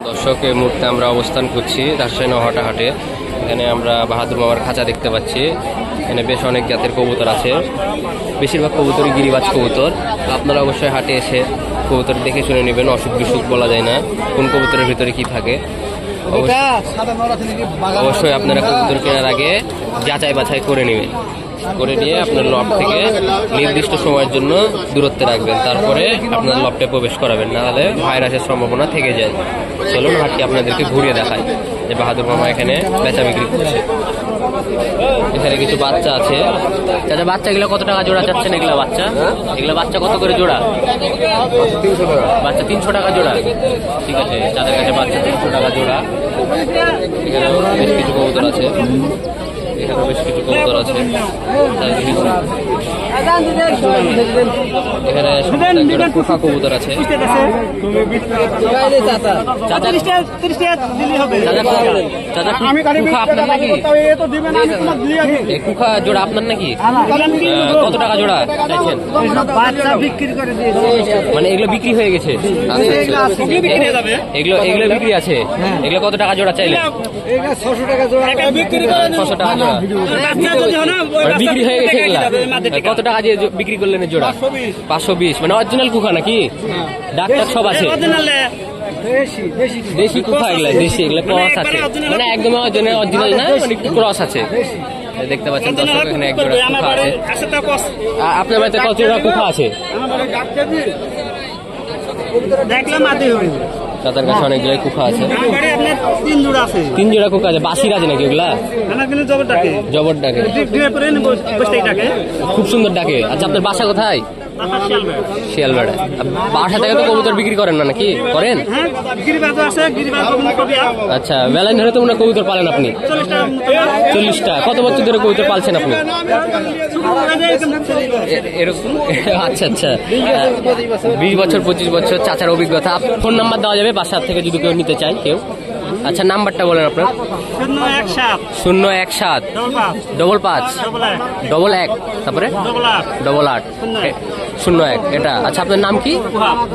দর্শক, এই মুহূর্তে আমরা অবস্থান করছি রাজশাহী নহাটা হাটে। এখানে আমরা বাহাদুর মামার খাঁচা দেখতে পাচ্ছি। এখানে বেশ অনেক জাতের কবুতর আছে, বেশিরভাগ কবুতরই গিরিবাজ কবুতর। আপনারা অবশ্যই হাটে এসে কবুতর দেখে শুনে নেবেন, অসুখ বিসুখ বলা যায় না কোন কবুতরের ভিতরে কি থাকে। অবশ্যই আপনারা কবুতর কেনার আগে যাচাই বাছাই করে নেবেন, করে নিয়ে আপনার লফট থেকে নির্দিষ্ট সময়ের জন্য দূরত্বে রাখবেন, তারপরে আপনার লফটে প্রবেশ করাবেন, নাহলে ভাইরাসের সম্ভাবনা থেকে যায়। চলুন হাটটি আপনাদেরকে ঘুরিয়ে দেখায় যে বাহাদুর মামা এখানে বেচা বিক্রি করছে। এখানে কিছু বাচ্চা আছে। চাচা, বাচ্চাগুলো কত টাকা জোড়া চাচ্ছেন? এগুলো বাচ্চা কত করে জোড়া? 300 টাকা। বাচ্চা 300 টাকা জোড়া। ঠিক আছে, যাদের কাছে বাচ্চা 300 টাকা জোড়া। এখানে বেশ কিছু কবুতর আছে, এখানে বেশ কিছু কবুতর আছে। এখানে কুফা কবুতর আছে। কুফা জোড়া আপনার নাকি? কত টাকা জোড়া চাইছেন? মানে এগুলো বিক্রি হয়ে গেছে? এগুলো বিক্রি আছে। এগুলো কত টাকা জোড়া চাইলে? 600 টাকা জোড়া। 600 টাকা জোড়া বিক্রি হয়ে গেছে। কত টাকা দিয়ে বিক্রি করলেন জোড়া? 520। মানে অরিজিনাল কুখা নাকি? ডাক্তার সব আছে? দেশি কুখা এগুলা, দেশি এগুলা ক্রস আছে, মানে একদম অরিজিনাল না, মানে একটু ক্রস আছে। দেখতে পাচ্ছেন দর্শক, এখানে এক জোড়া কুখা আছে। আপনার বাড়িতে কত জোড়া কুখা আছে? তাদের কাছে অনেকগুলো কুখা আছে। 3 জোড়া কুখা আছে। বাসির আছে নাকি ওগুলা? জবর ডাকে, খুব সুন্দর ডাকে। আচ্ছা, আপনার বাসা কোথায়? শিয়ালবাড়া। বাসা থেকে তো কবুতর বিক্রি করেন না নাকি? করেন? আচ্ছা, বেলাইন ধরে তো মনে কবুতর পালেন আপনি? 40টা। কত বছর ধরে কবুতর পালছেন আপনি? এরকম? আচ্ছা আচ্ছা, 20 বছর 25 বছর চাচার অভিজ্ঞতা। ফোন নাম্বার দেওয়া যাবে বাসার থেকে যদি কেউ নিতে চায় কেউ? আচ্ছা, নাম্বারটা বলেন আপনার। 017 55 11 তারপরে 88 01। এটা আচ্ছা, আপনার নাম কি?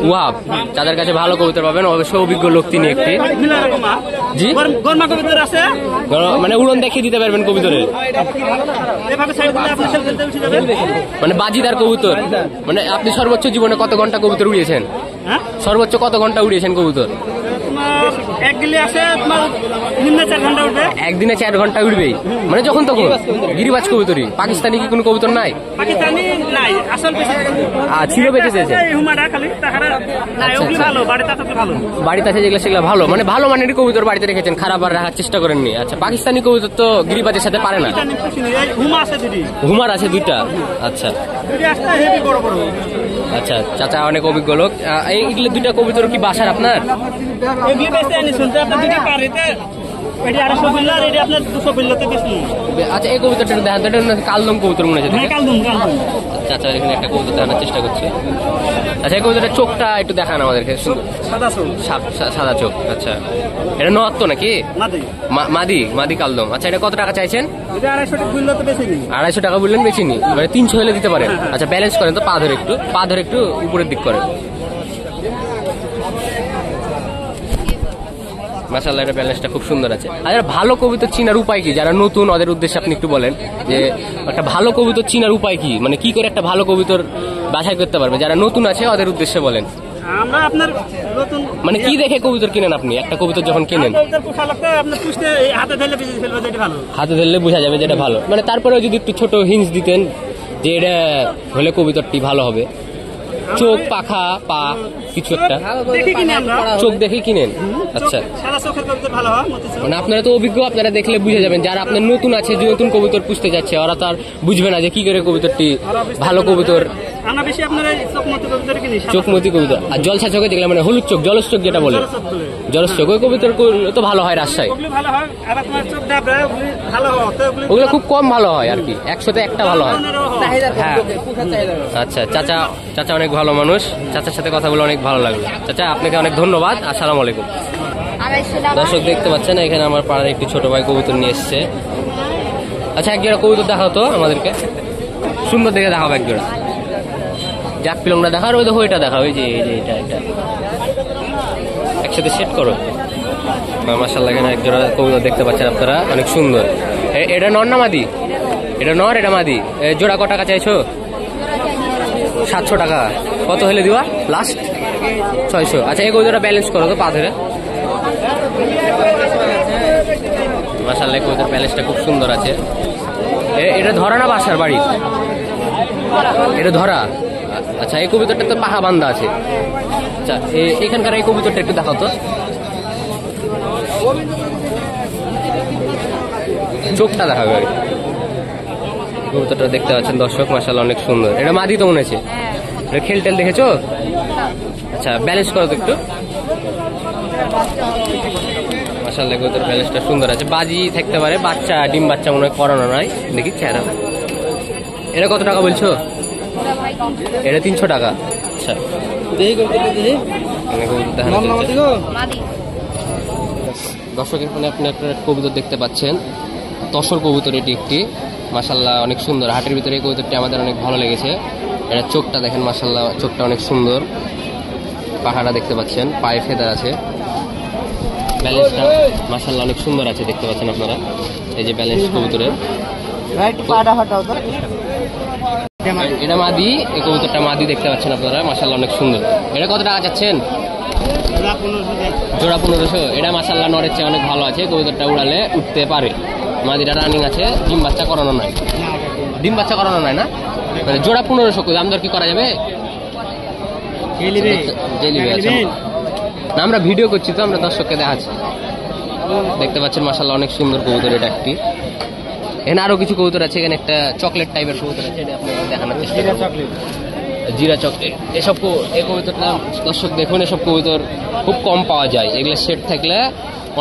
ওয়াহাব। যাদের কাছে ভালো কবুতর পাবেন, অবশ্যই অভিজ্ঞ লোক তিনি একটি। জি, মানে উড়ন দেখিয়ে দিতে পারবেন কবুতরে, মানে বাজিদার কবুতর। মানে আপনি সর্বোচ্চ জীবনে কত ঘন্টা কবুতর উড়িয়েছেন? সর্বোচ্চ কত ঘন্টা উড়িয়েছেন কবুতর? একদিনে 4 ঘন্টা উঠবেই, মানে যখন তখন গিরিবাজ কবুতরই। পাকিস্তানি কি কোনো কবুতর নাই? ছিল, বেঁচে দিয়েছে। বাড়িতে আছে যেগুলো সেগুলো ভালো, মানে ভালো মানের কবুতর বাড়িতে রেখেছেন, খারাপ আর রাখার চেষ্টা করেননি। আচ্ছা, পাকিস্তানি কবুতর তো গিরিবাজের সাথে পারে না। হুমার আছে 2টা। আচ্ছা আচ্ছা, চাচা অনেক অভিজ্ঞ লোক। এইগুলো 2টা কবুতর কি বাসার আপনার? আচ্ছা, এই কবুতরটা দেখান। কালদম কবুতর মনে হচ্ছে। চাচা এখানে একটা কবুতর দেখানোর চেষ্টা করছে। আচ্ছা, এই কবুতরের চোখটা একটু দেখান আমাদেরকে। সাদা চোখ। আচ্ছা, এটা নর্থ নাকি? মাদি কালদম। আচ্ছা, এটা কত টাকা চাইছেন? 250 টাকা বললেন, বেশিনি, মানে 300 হলে দিতে পারেন। আচ্ছা, ব্যালেন্স করেন তো, পা ধরে একটু উপরের দিক করেন। মাশাআল্লাহ, এটা ব্যালেন্সটা খুব সুন্দর আছে। আর ভালো কবুতর চিনার উপায় কি? যারা নতুন ওদের উদ্দেশ্যে আপনি একটু বলেন যে একটা ভালো কবুতর চিনার উপায় কি, মানে কি করে একটা ভালো কবুতর বাছাই করতে পারবে? যারা নতুন আছে ওদের উদ্দেশ্যে বলেন। মানে কি দেখে কবুতর কিনেন আপনি? একটা কবুতর যখন কিনেন হাতে ধরলে বোঝা যাবে যেটা ভালো, মানে তারপরেও যদি একটু ছোট হিন্টস দিতেন যে এটা হলে কবুতরটি ভালো হবে। চোখ, পাখা, পা, কিছু একটা চোখ দেখে কিনেন। আচ্ছা, মানে আপনারা তো অভিজ্ঞ, আপনারা দেখলে বুঝে যাবেন। যারা আপনার নতুন আছে, যে নতুন কবুতর পুষতে যাচ্ছে, ওরা তো আর বুঝবে না যে কি করে কবুতরটি ভালো কবুতর। চোখমতি কবুতর আর জলসা চোখে যেগুলো, মানে হলুদ চোখ, জলস চোখ যেটা বলে, জলস চোখ, ওই কবুতর তো ভালো হয় রাজশাহী। ওগুলো খুব কম ভালো হয় আর কি, 100তে একটা ভালো হয়। হ্যাঁ, আচ্ছা, চাচা অনেক ভালো মানুষ। চাচার সাথে কথা বলে অনেক ভালো লাগলো। চাচা, আপনাকে অনেক ধন্যবাদ। আসসালামু আলাইকুম। দর্শক, দেখতে পাচ্ছেন এখানে আমার পাড়ার একটি ছোট ভাই কবুতর নিয়ে এসছে। আচ্ছা, এক জোড়া কবুতর দেখাও তো আমাদেরকে, সুন্দর দেখে দেখাবো এক জোড়া। জাক পিলংটা দেখার, ওই দেখো এটা দেখাও, এই যে এটা একসাথে সেট করো। মাশাআল্লাহ এখানে একজোড়া কবুতর দেখতে পাচ্ছেন আপনারা, অনেক সুন্দর। এটা নর না মাদি? এটা নর, এটা মাদি। জোড়া কত টাকা চাইছো? 700 টাকা। কত হলে দিবা লাস্ট? 600। আচ্ছা এই কবুতরটা ব্যালেন্স করো তো পা ধরে। মাশাআল্লাহ কবুতর ব্যালেন্সটা খুব সুন্দর আছে। এটা ধরা না বাসার বাড়ি? এটা ধরা। আচ্ছা এই কবুতরটা তো পাহা বান্ধা আছে। আচ্ছা এখানকার এই কবুতরটা একটু দেখাও তো, চোখটা দেখাবে আর কি। কবুতরটা দেখতে পাচ্ছেন দর্শক, মাশাআল্লাহ অনেক সুন্দর। এটা মাদি তো মনে হচ্ছে। এটা খেল টেল দেখেছো? আচ্ছা ব্যালেন্স করো তো একটু। মাশাআল্লাহ কবুতর ব্যালেন্সটা সুন্দর আছে। বাজি থাকতে পারে, বাচ্চা ডিম বাচ্চা মনে হয় করানো নয়, দেখি চেহারা। এটা কত টাকা বলছো? এটা 300 টাকা। আচ্ছা দর্শক এখানে আপনি একটা কবুতর দেখতে পাচ্ছেন, তসর কবুতর। এটি একটি মাশাআল্লাহ অনেক সুন্দর। হাটের ভিতরে এই কবুতরটি আমাদের অনেক ভালো লেগেছে। এটা চোখটা দেখেন, মাশাআল্লাহ চোখটা অনেক সুন্দর। পাখাটা দেখতে পাচ্ছেন, পায়ে ফেদার আছে। ব্যালেন্সটা মাশাআল্লাহ অনেক সুন্দর আছে, দেখতে পাচ্ছেন আপনারা। এই যে ব্যালেন্স কবুতরের। এটা মাদি, এই কবুতরটা মাদি দেখতে পাচ্ছেন আপনারা, মাশাআল্লাহ অনেক সুন্দর। এটা কত টাকা চাচ্ছেন? জোড়া 1500। এটা মাশাআল্লাহ নরের চেয়ে অনেক ভালো আছে। কবুতরটা উড়ালে উঠতে পারে। মাদিটা রানিং আছে, ডিম বাচ্চা করানো নয়। ডিম বাচ্চা করানো নয় না, মানে জোড়া 1500। দাম দর কি করা যাবে? না আমরা ভিডিও করছি তো, আমরা দর্শককে দেখাচ্ছি। দেখতে পাচ্ছেন মাশাআল্লাহ অনেক সুন্দর কবুতর এটা একটি। এখানে আরো কিছু কবুতর আছে। এখানে একটা চকলেট টাইপের কবুতর আছে, এটা আপনাদের দেখানোর চেষ্টা করব। জিরা চকলেট। এসব এই কবুতরটা দর্শক দেখুন, এসব কবুতর খুব কম পাওয়া যায়। এগুলো সেট থাকলে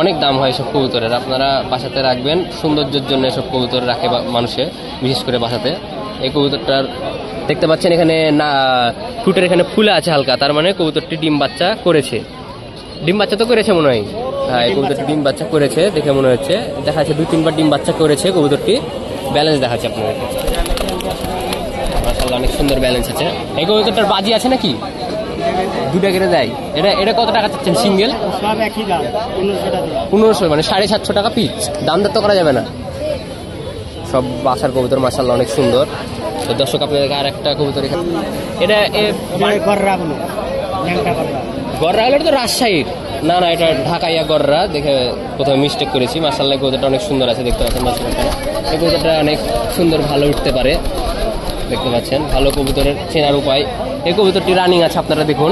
অনেক দাম হয় এসব কবুতরের। আপনারা বাসাতে রাখবেন, সৌন্দর্যের জন্য এসব কবুতর রাখে মানুষে, বিশেষ করে বাসাতে। এই কবুতরটার দেখতে পাচ্ছেন এখানে না ঠুটের এখানে ফুলে আছে হালকা, তার মানে কবুতরটি ডিম বাচ্চা করেছে। ডিম বাচ্চা তো করেছে মনে হয়। হ্যাঁ এই কবুতরটি ডিম বাচ্চা করেছে দেখে মনে হচ্ছে। দেখা যাচ্ছে 2-3 ডিম বাচ্চা করেছে কবুতরটি। ব্যালেন্স দেখাচ্ছে আপনাদেরকে, মাশাআল্লাহ অনেক সুন্দর ব্যালেন্স আছে। এই কবুতরটার বাজি আছে নাকি? দুটা কেটে দেয়। এটা কত টাকা চাচ্ছেন সিঙ্গেল? 1500, মানে 750 টাকা পিস। দাম দর তো করা যাবে না। সব বাসার কবুতর মাশাআল্লাহ অনেক সুন্দর। তো দর্শক আপনাদেরকে আর একটা কবুতর এখানে, এটা গররা হলো তো রাজশাহীর, না না এটা ঢাকাইয়া গররা, দেখে কোথাও মিস্টেক করেছি। মাশাআল্লাহ কবুতরটা অনেক সুন্দর আছে, দেখতে পাচ্ছেন মাশাআল্লাহ। এই কবুতরটা অনেক সুন্দর, ভালো উঠতে পারে, দেখতে পাচ্ছেন। ভালো কবুতরের চেনার উপায়। এই কবুতরটি রানিং আছে, আপনারা দেখুন।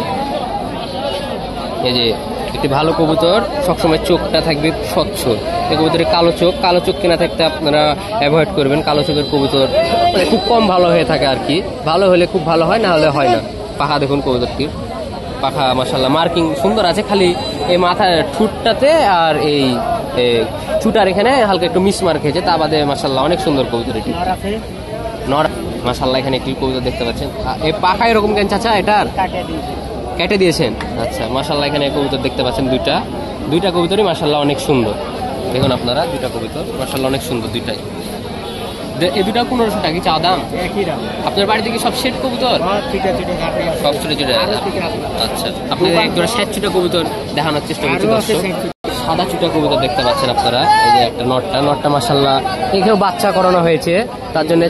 এই যে একটি ভালো কবুতর, সবসময় চোখটা থাকবে স্বচ্ছ। এই কবুতরের কালো চোখ কেনা থাকতে আপনারা অ্যাভয়েড করবেন। কালো চোখের কবুতর মানে খুব কম ভালো হয়ে থাকে আর কি। ভালো হলে খুব ভালো হয়, না হলে হয় না। পাখা দেখুন কবুতরটির, পাখা মাশাআল্লাহ মার্কিং সুন্দর আছে। খালি এই মাথার ঠুটটাতে আর এই চুটার এখানে হালকা একটু মিসমার্ক হয়েছে, তা বাদে মাশাআল্লাহ অনেক সুন্দর কবুতর এটি। নর মাশাআল্লাহ এখানে একটি কবুতর দেখতে পাচ্ছেন। এই পাখা এরকম কেন চাচা? এটার কেটে দিয়েছেন? আচ্ছা মাশাআল্লাহ এখানে কবুতর দেখতে পাচ্ছেন দুইটা কবুতরই মাশাআল্লাহ অনেক সুন্দর। দেখুন আপনারা, দুইটা কবুতর মাশাআল্লাহ অনেক সুন্দর দুইটাই। এই দুটা 1500 টাকা চা দাম। আপনার বাড়িতে কি সব সেট কবুতর? সব ছোট ছোট। আচ্ছা আপনি একজোড়া 60 কবুতর দেখানোর চেষ্টা করছি দর্শক। সাদা চুটা কবুতর দেখতে পাচ্ছেন আপনারা। এই যে একটা নটটা মাশাআল্লাহ এখানেও বাচ্চা করানো হয়েছে, তার জন্য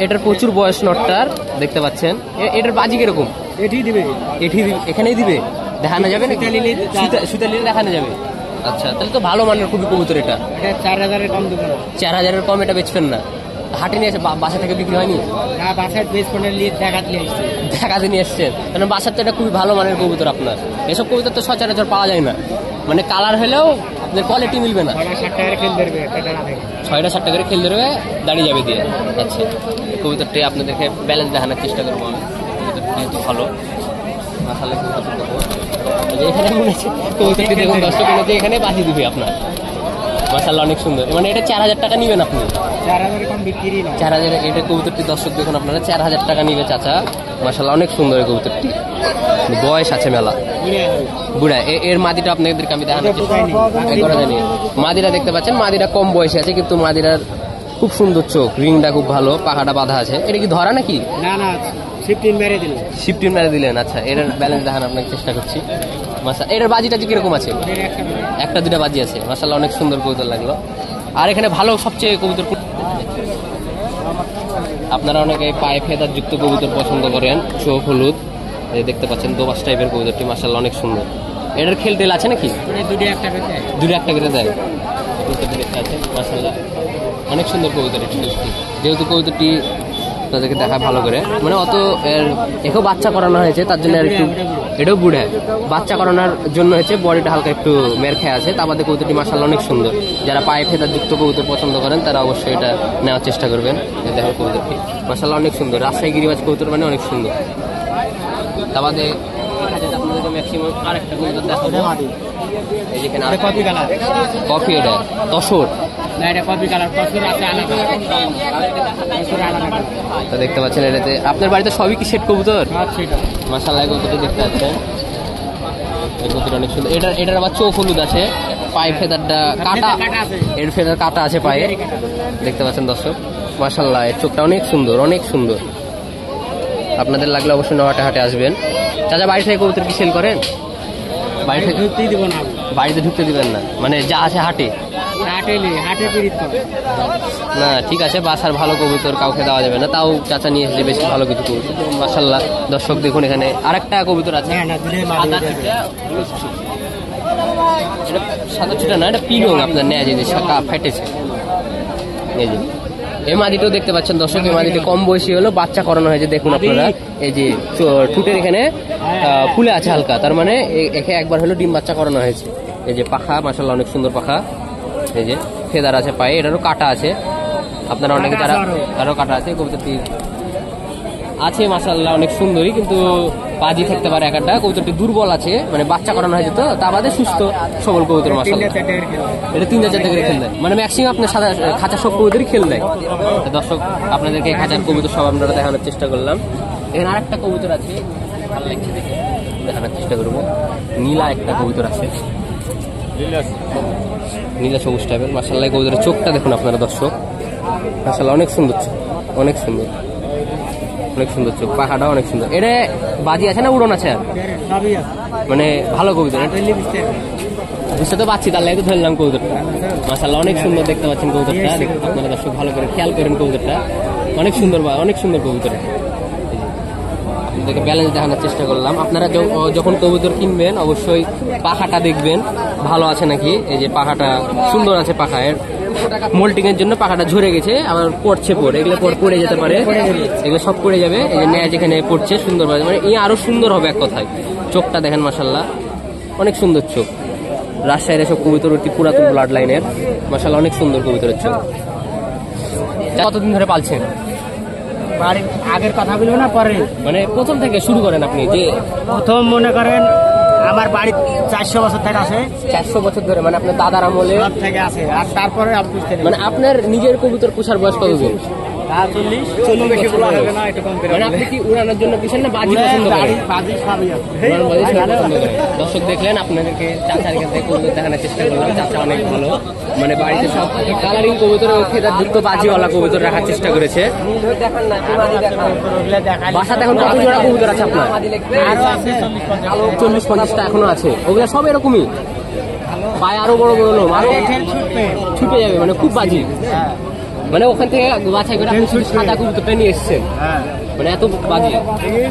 এটার প্রচুর বয়স নটটার, দেখতে পাচ্ছেন। এটার বাজি কিরকম? এখানেই দিবে, দেখানো যাবে না? সুতা নিলে দেখানো যাবে। আচ্ছা তাহলে তো ভালো মানের খুবই কবুতর। এটা 4000-এর কম দেবো না। 4000-এর কম এটা বেচবেন না? হাটে নিয়ে এসে বাসা থেকে বিক্রি হয়নি? না, বাসার দেখাতে নিয়ে এসছেন, কারণ বাসার তো এটা খুবই ভালো মানের কবুতর আপনার। এসব কবুতর তো সচরাচর পাওয়া যায় না, মানে কালার হলেও আপনার কোয়ালিটি মিলবে না। 6টা 7টা করে খেল ধরবে, দাঁড়িয়ে যাবে দিয়ে। আচ্ছা কবুতরটি আপনাদেরকে ব্যালেন্স দেখানোর চেষ্টা করবো আমি। কবুতরটি ভালো মাশাআল্লাহ। এখানে মনে হচ্ছে কবুতরটি দেখুন দর্শক, এখানে বাজি দিবে আপনার। মাশাআল্লাহ অনেক সুন্দর। মানে এটা 4000 টাকা নিবেন আপনি? 4000-এর কম বিক্রি না। 4000 এটা কবুতরটি দর্শক দেখুন আপনারা, 4000 টাকা নিবে চাচা। মাশাআল্লাহ অনেক সুন্দর এই কবুতরটি, বয়স আছে মেলা, বুড়া। এর মাদিটা আপনাদেরকে আমি দেখানোর চেষ্টা করা জানি। মাদিরা দেখতে পাচ্ছেন, মাদিরা কম বয়সে আছে, কিন্তু মাদিরার খুব সুন্দর চোখ, রিংটা খুব ভালো, পাখাটা বাঁধা আছে। এটা কি ধরা নাকি? না না, শিফটিং মেরে দিলেন। শিফটিং মেরে দিলেন। আচ্ছা এর ব্যালেন্স দেখানোর আপনাকে চেষ্টা করছি। মাশাআল্লাহ। এটার বাজিটা কিরকম আছে? একটা দুটা বাজি আছে। মাশাআল্লাহ, অনেক সুন্দর কবুতর লাগলো। আর এখানে ভালো সবচেয়ে কবুতর আপনারা অনেকে পায়ে ফেদার যুক্ত কবুতর পছন্দ করেন, চোখ হলুদ, এই দেখতে পাচ্ছেন দোবাস টাইপের কবুতরটি মাশাআল্লাহ অনেক সুন্দর। এটার খেল টেল আছে নাকি? দুটো একটা করে দেয়। কবুতরটি দেখতে পাচ্ছেন মাশাআল্লাহ অনেক সুন্দর কবুতর। যেহেতু কবুতরটি তাদেরকে দেখা ভালো করে, মানে অত একেও বাচ্চা করানো হয়েছে, তার জন্য আর একটু এটাও বুড়ে বাচ্চা করানোর জন্য হয়েছে, বডিটা হালকা একটু মের খেয়ে আছে। তা আমাদের কবুতরটি মাশাআল্লাহ অনেক সুন্দর। যারা পায়ে ফেদার যুক্ত কবুতর পছন্দ করেন তারা অবশ্যই এটা নেওয়ার চেষ্টা করবেন। দেখো কবুতরটি মাশাআল্লাহ অনেক সুন্দর। রাজশাহী গিরিবাজ কবুতর মানে অনেক সুন্দর। তা আমাদের আপনাদেরকে ম্যাক্সিমাম আরেকটা কবুতর দেখাবো। এই যেখানে কফি, এটা তসর, দেখতে পাচ্ছেন। এটাতে আপনার বাড়িতে সবই কি সেট কবুতর? মাশাআল্লাহ কবুতরটি দেখতে পাচ্ছেন, এই কবুতরটা অনেক সুন্দর। এটার আবার চোখ হলুদ আছে, পায়ে ফেদারটা কাটা, এর ফেদার কাটা আছে পায়ে, দেখতে পাচ্ছেন দর্শক। মাশাআল্লাহ এর চোখটা অনেক সুন্দর, অনেক সুন্দর। আপনাদের লাগলে অবশ্যই নহাটে হাটে আসবেন। চাচা বাড়ি থেকে কবুতর কি সেল করেন? বাড়িতে ঢুকতেই দিব না। বাড়িতে ঢুকতে দিবেন না, মানে যা আছে হাটে না? ঠিক আছে, বাসার ভালো কবুতর কাউকে দেওয়া যাবে না, তাও চাচা নিয়ে এসেছে বেশি ভালো কিছু কবুতর। মাশাআল্লাহ দর্শক দেখুন, এখানে আরেকটা কবুতর আছে, সাদা ছিটা না, এটা পিরং আপনার নেয় যে ফেটেছে। এই যে এই মাদিটাও দেখতে পাচ্ছেন দর্শক, এই মাদিটা কম বয়সী হলো, বাচ্চা করানো হয়েছে। দেখুন আপনারা, এই যে ঠুটের এখানে ফুলে আছে হালকা, তার মানে একে একবার হলো ডিম বাচ্চা করানো হয়েছে। এই যে পাখা মাশাআল্লাহ অনেক সুন্দর পাখা, এই যে ফেদার আছে পায়ে, এটারও কাটা আছে। আপনারা অনেকে যারা তারও কাটা আছে, কবুতরটি আছে মাশাআল্লাহ অনেক সুন্দরী, কিন্তু বাজি থাকতে পারে একটা। কবুতরটি দুর্বল আছে, মানে বাচ্চা করানো হয়েছে তো, তা বাদে সুস্থ সবল কবুতর মাশাআল্লাহ। এটা 3-4 টাকা খেল দেয়, মানে ম্যাক্সিমাম আপনার সাদা খাঁচা সব কবুতরই খেল দেয়। দর্শক আপনাদেরকে খাঁচার কবুতর সব আমরা দেখানোর চেষ্টা করলাম। এখানে আরেকটা কবুতর আছে, ভালো লাগছে দেখে, দেখানোর চেষ্টা করবো। নীলা একটা কবুতর আছে, নীলা সবুজ টাইপের মাশাআল্লাহ। কবুতরের চোখটা দেখুন আপনারা দর্শক, মাশাআল্লাহ অনেক সুন্দর চোখ, অনেক সুন্দর, অনেক সুন্দর চোখ, পাখাটাও অনেক সুন্দর। এটা বাজি আছে না উড়ন আছে? মানে ভালো কবুতর, বুঝতে তো পারছি, তার লাগে তো ধরলাম কবুতরটা। মাশাআল্লাহ অনেক সুন্দর দেখতে পাচ্ছেন কবুতরটা, আপনারা দর্শক ভালো করে খেয়াল করেন কবুতরটা, অনেক সুন্দর, অনেক সুন্দর কবুতর। আপনাদেরকে ব্যালেন্স দেখানোর চেষ্টা করলাম। আপনারা যখন কবুতর কিনবেন অবশ্যই পাখাটা দেখবেন ভালো আছে নাকি। এই যে পাখাটা সুন্দর আছে, পাখা এর মোল্টিং এর জন্য পাখাটা ঝরে গেছে, আবার পড়ছে পড়ে, এগুলো পড়ে যেতে পারে, এগুলো সব পড়ে যাবে। এই যে ন্যায় যেখানে পড়ছে সুন্দর, মানে ই আরো সুন্দর হবে এক কথায়। চোখটা দেখেন মাশাআল্লাহ অনেক সুন্দর চোখ। রাজশাহীর এসব কবুতর অতি পুরাতন ব্লাড লাইনের, মাশাআল্লাহ অনেক সুন্দর কবুতরের চোখ। কতদিন ধরে পালছেন? বাড়ির আগের কথা বলবো না পরে, মানে প্রথম থেকে শুরু করেন আপনি? যে প্রথম মনে করেন আমার বাড়ি 400 বছর থেকে আছে। 400 বছর ধরে, মানে আপনার দাদার আমলে থেকে আছে। আর তারপরে মানে আপনার নিজের কবুতর পোষার বয়স কতদিন? 40 বেশি বলা হবে না, একটু কম করে। মানে আপনি কি উড়ানোর জন্য পিছন না বাজি পছন্দ করেন? বাজি সবই আছে। দর্শক দেখলেন, আপনাদেরকে চাচার কাছে কবুতর দেখানোর চেষ্টা করলাম। চাচা অনেক ভালো, মানে বাড়িতে সব কালারিং কবুতর, ফেদার যুক্ত বাজিওয়ালা কবুতর রাখার চেষ্টা করেছে। বাসাতে এখন কত জোড়া কবুতর আছে আপনার? 40-50টা এখনো আছে। ওগুলা সব এরকমই পায়ে আরো বড় বড় লোম, আরো ছুটে যাবে, মানে খুব বাজি। মানে ওখান থেকে বাছাই করে আপনি শুধু সাদা কবুতরটা নিয়ে এসেছেন, মানে এত বাজি।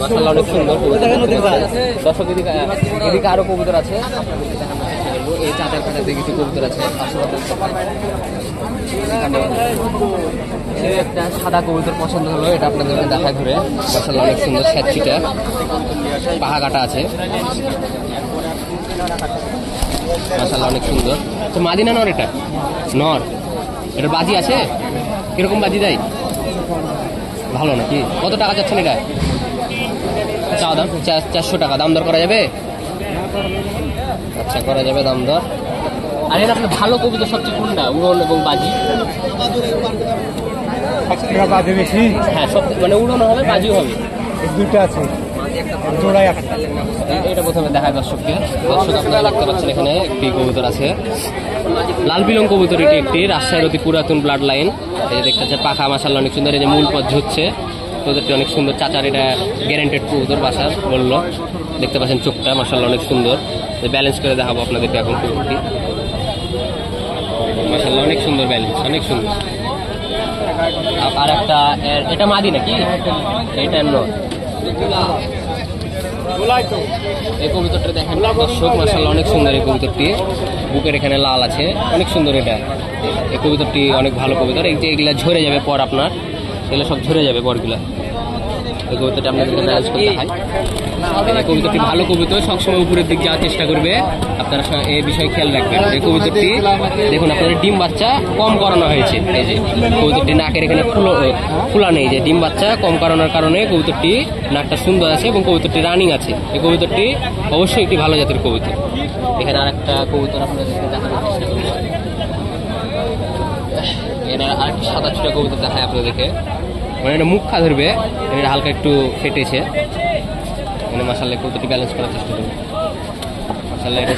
মাশাআল্লাহ অনেক সুন্দর দর্শক। এদিকে আরো কবুতর আছে, এই চাঁদের কাটাতে কিছু কবুতর আছে। একটা সাদা কবুতর পছন্দ হলো, এটা আপনাদের দেখায় ঘুরে। মাশাআল্লাহ অনেক সুন্দর, স্যাঁতচিটা পাহা কাটা আছে, মাশাআল্লাহ অনেক সুন্দর। তো মাদিনা নর, এটা নর, এটার বাজি আছে? কিরকম বাজি দেয়? ভালো নাকি? কত টাকা চাচ্ছেন এটা? চাওয়া দাম 400 টাকা। দাম দর করা যাবে? আচ্ছা করা যাবে দাম দর। আর এর আপনার ভালো কবুতর সবচেয়ে কোনটা, উড়ন এবং বাজি? হ্যাঁ সব, মানে উড়নও হবে বাজিও হবে, দুটো আছে। এটা প্রথমে দেখায় দর্শককে। দর্শক আপনারা দেখতে পাচ্ছেন এখানে একটি কবুতর আছে, লাল বিলং কবুতর। এটি একটি রাজশাহীর অতি পুরাতন ব্লাড লাইন। এই যে দেখতে পাচ্ছেন পাখা মাশাআল্লাহ অনেক সুন্দর, এই যে মূল পথ ঝুচ্ছে কবুতরটি অনেক সুন্দর। চাচার এটা গ্যারান্টেড কবুতর বাসার বললো। দেখতে পাচ্ছেন চোখটা মাশাআল্লাহ অনেক সুন্দর। ব্যালেন্স করে দেখাবো আপনাদেরকে এখন কবুতরটি। মাশাআল্লাহ অনেক সুন্দর ব্যালেন্স, অনেক সুন্দর। আর একটা এটা মাদি নাকি? এটা নর। এই কবুতরটা দেখেন দর্শক, মাশাআল্লাহ অনেক সুন্দর এই কবুতরটি। বুকের এখানে লাল আছে, অনেক সুন্দর এটা। এই কবুতরটি অনেক ভালো কবুতর। এই যে এগুলা ঝরে যাবে পর, আপনার এগুলো সব ঝরে যাবে পরগুলা। এই কবুতরটা আপনাদেরকে ম্যানেজ করতে হয়। এই কবুতরটি ভালো কবুতর, সবসময় উপরের দিক যাওয়ার চেষ্টা করবে। আপনারা এই বিষয়ে খেয়াল রাখবেন। এই কবুতরটি দেখুন আপনাদের ডিম বাচ্চা কম করানো হয়েছে। এই যে কবুতরটি নাকের এখানে ফুলা নেই, যে ডিম বাচ্চা কম করানোর কারণে কবুতরটি নাকটা সুন্দর আছে এবং কবুতরটি রানিং আছে। এই কবুতরটি অবশ্যই একটি ভালো জাতের কবুতর। এখানে আর একটা কবুতর আপনাদেরকে দেখানোর চেষ্টা করবো। এখানে আর একটা সাদা ছোটা কবুতর দেখায় আপনাদেরকে। মানে এটা মুখ খা ধরবে, এটা হালকা একটু ফেটেছে। এখানে মাশাআল্লাহ কবুতরটি ব্যালেন্স করার চেষ্টা করবে। মাশাআল্লাহ এটা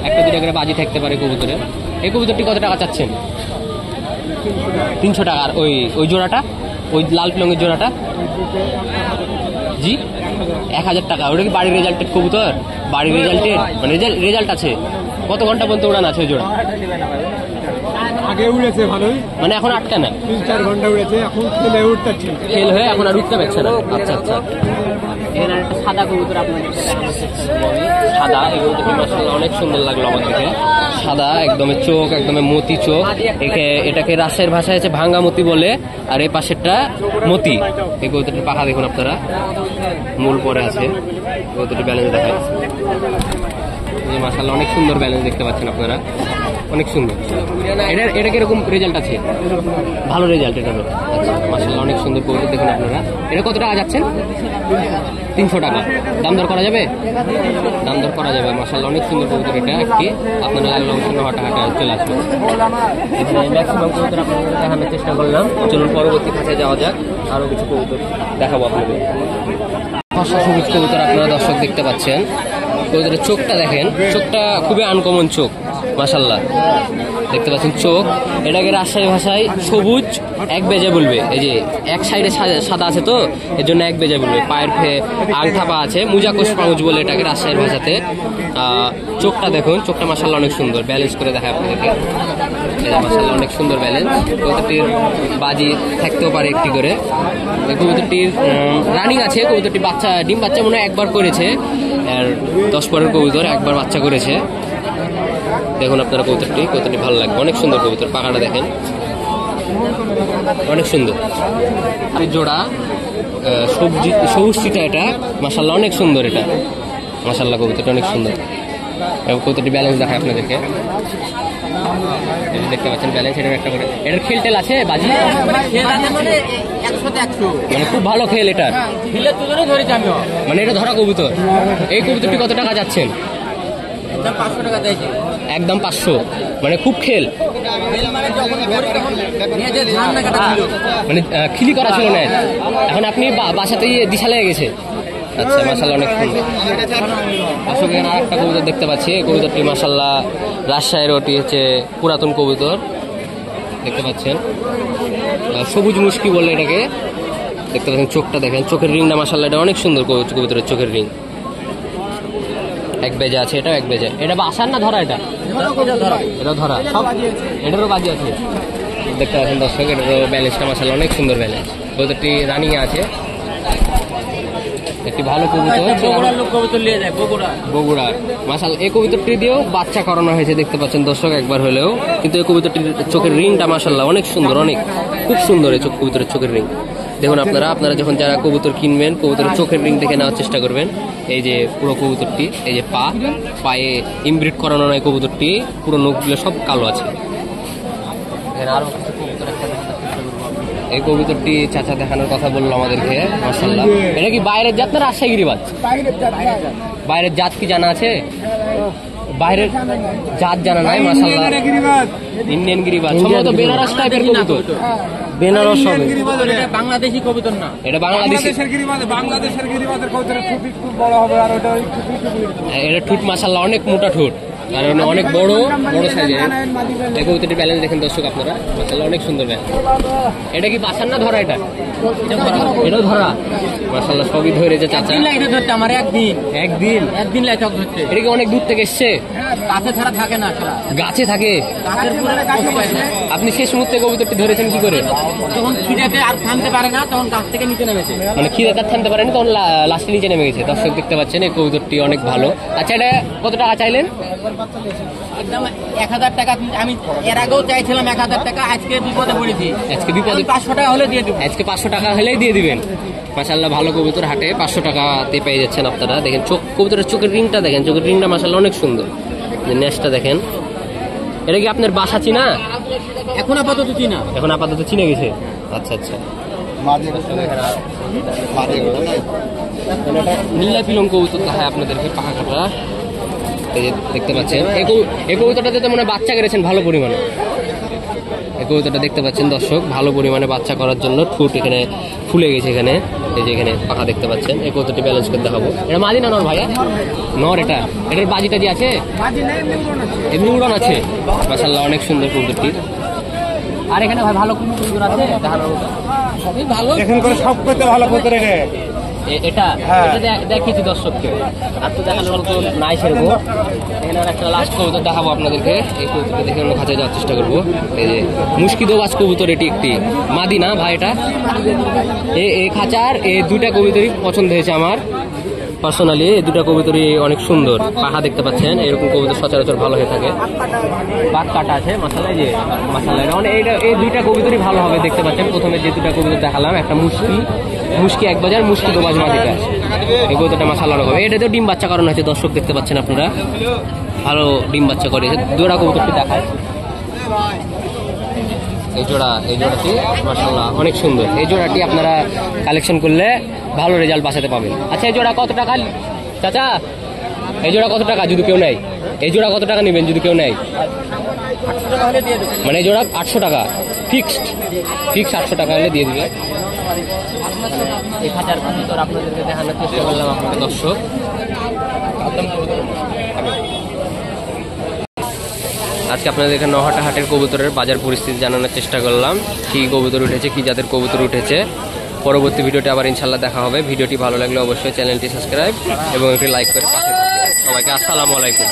একটা দুটো করে বাজি থাকতে পারে কবুতরে। এই কবুতরটি কত টাকা চাচ্ছেন? 300 টাকা। আর ওই জোড়াটা, ওই লাল পিলংয়ের জোড়াটা? জি 1000 টাকা। ওটা কি বাড়ির রেজাল্টেড কবুতর? বাড়ির রেজাল্টেড মানে রেজাল্ট আছে? কত ঘন্টা পর্যন্ত উড়ান আছে ওই জোড়া? আগে উড়েছে ভালোই, মানে এখন আটকা না? 3-4 ঘন্টা উড়েছে, এখন খেলে উঠতে ফেল হয়ে এখন আর উঠতে পারছে না। আচ্ছা আচ্ছা। এখানে একটা সাদা কবুতর আপনাদের দেখানোর চেষ্টা করবো আমি। সাদা, এই কবুতরটি মাশাআল্লাহ অনেক সুন্দর লাগলো আমাদেরকে। সাদা একদমে চোখ, একদমে মতি চোখ। এটাকে রাজশাহীর ভাষায় হচ্ছে ভাঙ্গা মতি বলে, আর এই পাশেরটা মতি। এই কবুতরটির পাখা দেখুন আপনারা, মূল পরে আছে। কবুতরটি ব্যালেন্স দেখায় মাশাআল্লাহ অনেক সুন্দর ব্যালেন্স দেখতে পাচ্ছেন আপনারা, অনেক সুন্দর। এটা কিরকম রেজাল্ট আছে? ভালো রেজাল্ট এটারও। আচ্ছা মাশাআল্লাহ অনেক সুন্দর কবুতর দেখুন আপনারা। এটা কত টাকা যাচ্ছেন? 300 টাকা। দাম দর করা যাবে? দাম দর করা যাবে। মাশাআল্লাহ অনেক সুন্দর কবুতর এটা একটি। আপনারা লাগলে অবশ্যই হাঁটা চলে আসবেন। এখানে ম্যাক্সিমাম কবুতর আপনাদের দেখানোর চেষ্টা করলাম। চলুন পরবর্তী কাছে যাওয়া যাক, আরও কিছু কবুতর দেখাবো আপনাদের। ফর্সা সবুজ কবুতর আপনারা দর্শক দেখতে পাচ্ছেন। কবুতরের চোখটা দেখেন, চোখটা খুবই আনকমন চোখ মাশাআল্লাহ। দেখতে পাচ্ছেন চোখ, এটাকে রাজশাহী ভাষায় সবুজ এক বেজে বলবে। এই যে এক সাইডে সাদা আছে তো, এর জন্য এক বেজে বলবে। পায়ের আংটা পা আছে, মুজাকোষ পাউচ বলে এটাকে রাজশাহীর ভাষাতে। চোখটা দেখুন, চোখটা মাশাআল্লাহ অনেক সুন্দর। ব্যালেন্স করে দেখায় আপনাদেরকে। মাশাআল্লাহ অনেক সুন্দর ব্যালেন্স। কবুতরটির বাজি থাকতেও পারে একটি করে। কবুতরটির রানিং আছে। কবুতরটি ডিম বাচ্চা মনে হয় একবার করেছে, আর 10 পরের কবুতর একবার বাচ্চা করেছে। দেখুন আপনারা কবুতরটি ভালো লাগবে, অনেক সুন্দর কবুতর। পাখাটা দেখেন অনেক সুন্দর। আর জোড়া সবুজ চিটা, এটা মাশাআল্লাহ অনেক সুন্দর। এটা মাশাআল্লাহ কবুতরটা অনেক সুন্দর। এবং কবুতরটি ব্যালেন্স দেখায় আপনাদেরকে। দেখতে পাচ্ছেন ব্যালেন্স। এটার একটা করে এটার খেলটেল আছে বাজি, মানে খুব ভালো খেল এটা। মানে এটা ধরা কবুতর। এই কবুতরটি কত টাকা যাচ্ছেন? একদম 500। মানে খুব খেল, মানে খিলি করা ছিল না। এখন আপনি বাসাতেই দিশা লেগে গেছে। আচ্ছা মাশাআল্লাহ অনেক সুন্দর। আসলে এখানে আরেকটা কবুতর দেখতে পাচ্ছি। কবুতরটি মাশাআল্লাহ রাজশাহীর ওটি হচ্ছে পুরাতন কবুতর। দেখতে পাচ্ছেন সবুজ মুশকি বলে এটাকে। দেখতে পাচ্ছেন চোখটা দেখেন, চোখের রিংটা মাশাআল্লাহ এটা অনেক সুন্দর কবুতরের চোখের রিং। এক বেজে আছে, এটাও এক বেজে। এটা বাসার না ধরা? এটা ধরা। সব এটারও বাজি আছে। দেখতে পাচ্ছেন দর্শক, এটারও ব্যালেন্সটা মাশাআল্লাহ অনেক সুন্দর ব্যালেন্স। কবুতরটি রানিং আছে। একটি ভালো কবুতর, বগুড়া মাশাআল্লাহ। এই কবুতরটি দিয়েও বাচ্চা করানো হয়েছে দেখতে পাচ্ছেন দর্শক একবার হলেও। কিন্তু এই কবুতরটির চোখের রিংটা মাশাআল্লাহ অনেক সুন্দর, অনেক খুব সুন্দর এই কবুতরের চোখের রিং। দেখুন আপনারা যখন যারা কবুতর কিনবেন, কবুতরের চোখের রিং দেখে নেওয়ার চেষ্টা করবেন। এই যে পুরো কবুতরটি, এই যে পায়ে ইমব্রিড করানো নয় কবুতরটি, পুরো নখগুলো সব কালো আছে। আরো কিছু কবুতর এই কবুতরটি চাচা দেখানোর কথা বললো আমাদেরকে মাশাআল্লাহ। এটা কি বাইরের জাত না রাজশাহী গিরিবাজ? বাইরের জাত কি জানা আছে? বাইরের জাত জানা নাই মাশাআল্লাহ। ইন্ডিয়ান গিরিবাজ, সম্ভবত বেনারস টাইপের কবুতর। বেনারস হবে, বাংলাদেশি কবুতর না। এটা বাংলাদেশের গিরিবাজ। বাংলাদেশের গিরিবাজের কবুতরের ঠুট খুব বড় হবে, আর ওটা এটা ঠুট মাশাআল্লাহ অনেক মোটা ঠুট। কারণ অনেক বড় বড় সাইজের। এই কবুতরটির ব্যালেন্স দেখেন দর্শক আপনারা, মাশাআল্লাহ অনেক সুন্দর ব্যালেন্স। এটা কি বাসার না ধরা? এটাও ধরা, মাশাআল্লাহ সবই ধরেছে চাচা। ধরতে আমার একদিন লাইটক ধরতে। এটা কি অনেক দূর থেকে এসছে? গাছে ছাড়া থাকে না, গাছে থাকে। গাছের পুরো গাছে পাইছে। আপনি শেষ মুহূর্তে কবুতরটি ধরেছেন কি করে? তখন খিদেতে আর থামতে পারে না, তখন গাছ থেকে নিচে নেমেছে। মানে খিদে তার থামতে পারেনি, তখন লাস্টে নিচে নেমে গেছে। দর্শক দেখতে পাচ্ছেন এই কবুতরটি অনেক ভালো। আচ্ছা, এটা কত টাকা চাইলেন? একদম 1000 টাকা। আমি এর আগেও চাইছিলাম 1000 টাকা, আজকে বিপদে পড়েছি। আজকে বিপদে 500 টাকা হলে দিয়ে দেবো। আজকে 500 টাকা হলেই দিয়ে দিবেন। মাশাআল্লাহ ভালো কবুতর হাটে 500 টাকাতে পেয়ে যাচ্ছেন আপনারা। দেখেন চোখ, কবুতরের চোখের রিংটা দেখেন, চোখের রিংটা মাশাআল্লাহ অনেক সুন্দর। নেস্টটা দেখেন। এটা কি আপনার বাসা চিনা? এখন আপাতত চিনা। এখন আপাতত চিনে গেছে। আচ্ছা আচ্ছা। নীলা পিলং কবুতর দেখায় আপনাদেরকে পাখা কাটা। এই যে দেখতে পাচ্ছেন এই কবুতরটাতে তো মনে হয় বাচ্চা করেছেন ভালো পরিমাণে। এই কবুতরটা দেখতে পাচ্ছেন দর্শক, ভালো পরিমাণে বাচ্চা করার জন্য ঠোঁট এখানে ফুলে গেছে। এখানে এই যে এখানে পাখা দেখতে পাচ্ছেন। এই কবুতরটি ব্যালেন্স করে দেখাবো। এটা মাদি না নর ভাইয়া? নর। এটার বাজি টাজি আছে? এমনি উড়ান আছে। মাশাআল্লাহ অনেক সুন্দর কবুতরটি। আর এখানে ভাই ভালো কোনো কবুতর আছে দেখানোর মতো? সবই ভালো। এখন করে সব করতে ভালো কবুতর রে। এটা দেখিয়েছি দর্শককে, আর তো দেখানোর মতো নাই সেরকম। এখানে আর একটা লাস্ট কবুতর দেখাবো আপনাদেরকে। এই কবুতরটা দেখে অন্য খাঁচায় যাওয়ার চেষ্টা করবো। এই যে মুশকিদোবাজ কবুতর, এটি একটি মাদি না ভাই? এটা এই খাঁচার এই দুটা কবুতরই পছন্দ হয়েছে আমার পার্সোনালি। এই দুটা কবুতরই অনেক সুন্দর। পাখা দেখতে পাচ্ছেন, এরকম কবুতর সচরাচর ভালো হয়ে থাকে। পাক কাটা আছে মাশাআল্লাহ। যে মাশাআল্লাহ এই দুইটা কবুতরই ভালো হবে। দেখতে পাচ্ছেন প্রথমে যে দুটা কবুতর দেখালাম, একটা মুশকি এক বাজার, মুশকিদোবাজ মাদিটা। এই কবুতরটা মাশাআল্লাহ হবে। এটাতেও ডিম বাচ্চা করানো হয়েছে দর্শক, দেখতে পাচ্ছেন আপনারা, ভালো ডিম বাচ্চা করেছে। জোড়া কবুতরটি দেখায়। এই জোড়াটি মাশাআল্লাহ অনেক সুন্দর। এই জোড়াটি আপনারা কালেকশন করলে ভালো রেজাল্ট বাঁচাতে পাবেন। আচ্ছা, এই জোড়া কত টাকা চাচা? এই জোড়া কত টাকা যদি কেউ নেয়? এই জোড়া কত টাকা নেবেন যদি কেউ নেয়? মানে এই জোড়া 800 টাকা ফিক্সড 800 টাকা হলে দিয়ে দিবে। এই খাঁচার কবুতর আপনাদেরকে দেখানোর চেষ্টা করলাম আপনাদের দর্শক। আজকে আপনাদের এখানে নহাটা হাটের কবুতরের বাজার পরিস্থিতি জানানোর চেষ্টা করলাম। কি কবুতর উঠেছে, কি জাতের কবুতর উঠেছে। পরবর্তী ভিডিওটি আবার ইনশাল্লাহ দেখা হবে। ভিডিওটি ভালো লাগলে অবশ্যই চ্যানেলটি সাবস্ক্রাইব এবং একটি লাইক করে পাশে থাকবেন। সবাইকে আসসালামু আলাইকুম।